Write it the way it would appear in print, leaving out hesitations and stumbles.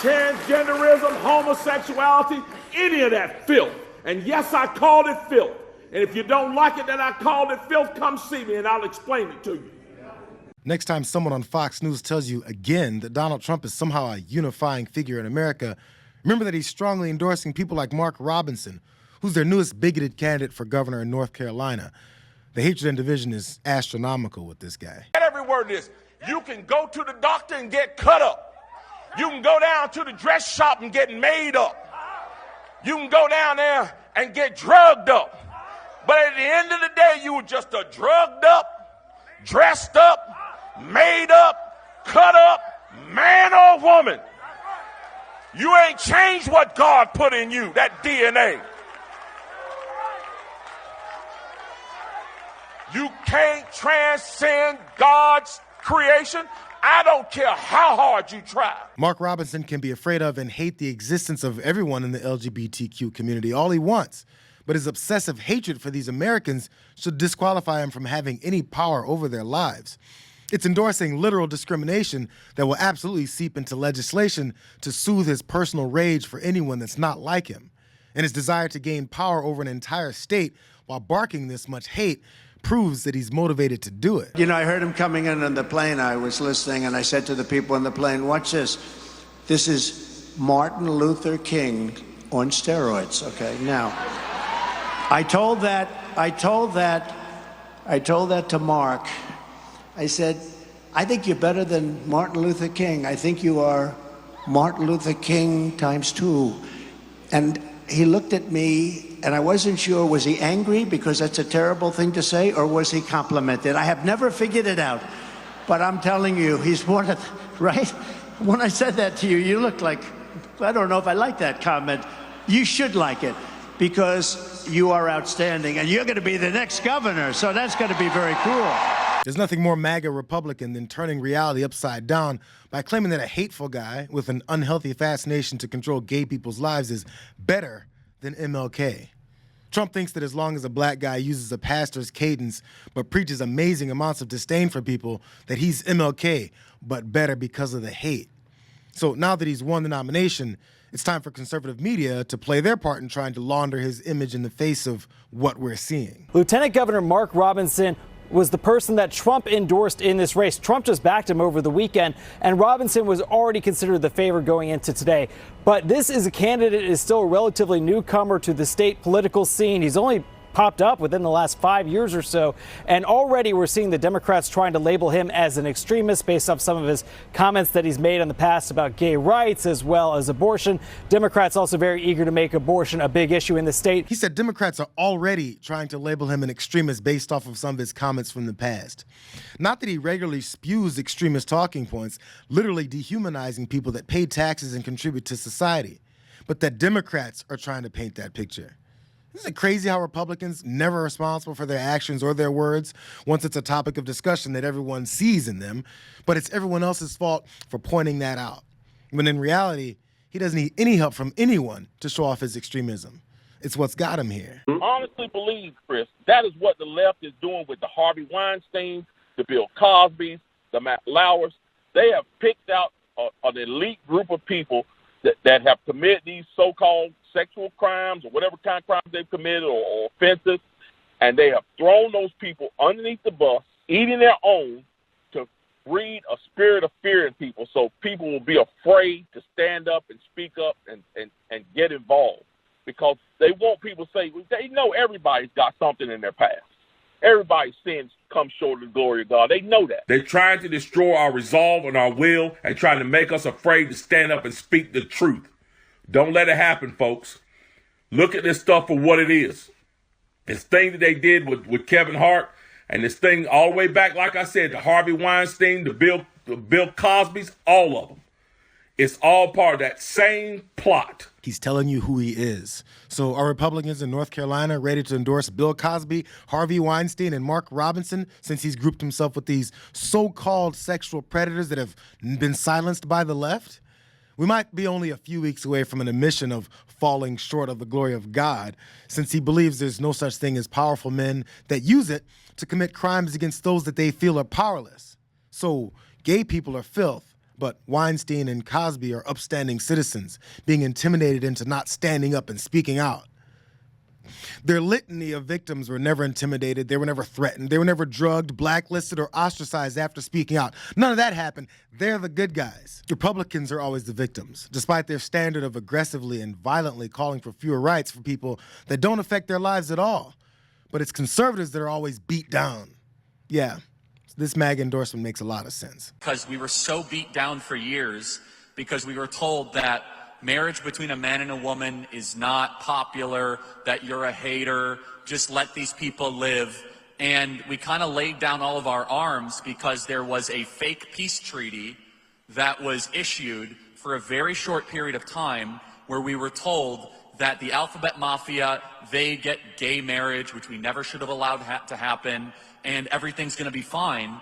transgenderism, homosexuality, any of that filth. And yes, I called it filth. And if you don't like it that I called it filth, come see me and I'll explain it to you. Next time someone on Fox News tells you again that Donald Trump is somehow a unifying figure in America, remember that he's strongly endorsing people like Mark Robinson, who's their newest bigoted candidate for governor in North Carolina. The hatred and division is astronomical with this guy. Every word is, you can go to the doctor and get cut up. You can go down to the dress shop and get made up. You can go down there and get drugged up. But at the end of the day, you were just a drugged up, dressed up, made up, cut up, man or woman. You ain't changed what God put in you, that DNA. You can't transcend God's creation. I don't care how hard you try. Mark Robinson can be afraid of and hate the existence of everyone in the LGBTQ community all he wants, but his obsessive hatred for these Americans should disqualify him from having any power over their lives. It's endorsing literal discrimination that will absolutely seep into legislation to soothe his personal rage for anyone that's not like him. And his desire to gain power over an entire state while barking this much hate proves that he's motivated to do it. You know, I heard him coming in on the plane. I was listening, and I said to the people on the plane, watch this. This is Martin Luther King on steroids, okay? Now, I told that to Mark. I said, I think you're better than Martin Luther King. I think you are Martin Luther King ×2. And he looked at me, and I wasn't sure, was he angry because that's a terrible thing to say, or was he complimented? I have never figured it out. But I'm telling you, he's one of, right? When I said that to you, you looked like, I don't know if I like that comment. You should like it, because you are outstanding, and you're going to be the next governor, so that's going to be very cool. There's nothing more MAGA Republican than turning reality upside down by claiming that a hateful guy with an unhealthy fascination to control gay people's lives is better than MLK. Trump thinks that as long as a black guy uses a pastor's cadence but preaches amazing amounts of disdain for people, that he's MLK, but better because of the hate. So now that he's won the nomination, it's time for conservative media to play their part in trying to launder his image in the face of what we're seeing. Lieutenant Governor Mark Robinson was the person that Trump endorsed in this race. Trump just backed him over the weekend, and Robinson was already considered the favorite going into today. But this is a candidate is still a relatively newcomer to the state political scene. He's only popped up within the last 5 years or so, and already we're seeing the Democrats trying to label him as an extremist based off some of his comments that he's made in the past about gay rights as well as abortion. Democrats also very eager to make abortion a big issue in the state. He said Democrats are already trying to label him an extremist based off of some of his comments from the past. Not that he regularly spews extremist talking points, literally dehumanizing people that pay taxes and contribute to society, but that Democrats are trying to paint that picture. Isn't it crazy how Republicans never responsible for their actions or their words once it's a topic of discussion that everyone sees in them, but it's everyone else's fault for pointing that out. When in reality, he doesn't need any help from anyone to show off his extremism. It's what's got him here. I honestly believe, Chris, that is what the left is doing with the Harvey Weinsteins, the Bill Cosbys, the Matt Lauers. They have picked out an elite group of people that have committed these so-called sexual crimes or whatever kind of crimes they've committed or offenses, and they have thrown those people underneath the bus, eating their own, to breed a spirit of fear in people, so people will be afraid to stand up and speak up and get involved, because they want people to say, they know everybody's got something in their past. Everybody's sins come short of the glory of God. They know that. They're trying to destroy our resolve and our will and trying to make us afraid to stand up and speak the truth. Don't let it happen, folks. Look at this stuff for what it is. This thing that they did with Kevin Hart, and this thing all the way back, like I said, the Harvey Weinstein, the Bill Cosbys, all of them. It's all part of that same plot. He's telling you who he is. So are Republicans in North Carolina ready to endorse Bill Cosby, Harvey Weinstein, and Mark Robinson, since he's grouped himself with these so-called sexual predators that have been silenced by the left? We might be only a few weeks away from an admission of falling short of the glory of God, since he believes there's no such thing as powerful men that use it to commit crimes against those that they feel are powerless. So gay people are filth, But Weinstein and Cosby are upstanding citizens being intimidated into not standing up and speaking out. Their litany of victims were never intimidated. They were never threatened. They were never drugged, blacklisted, or ostracized after speaking out. None of that happened. They're the good guys. Republicans are always the victims, despite their standard of aggressively and violently calling for fewer rights for people that don't affect their lives at all. But it's conservatives that are always beat down. Yeah, this MAGA endorsement makes a lot of sense. Because we were so beat down for years because we were told that marriage between a man and a woman is not popular, that you're a hater, just let these people live. And we kind of laid down all of our arms because there was a fake peace treaty that was issued for a very short period of time where we were told that the alphabet mafia, they get gay marriage, which we never should have allowed to happen, and everything's going to be fine.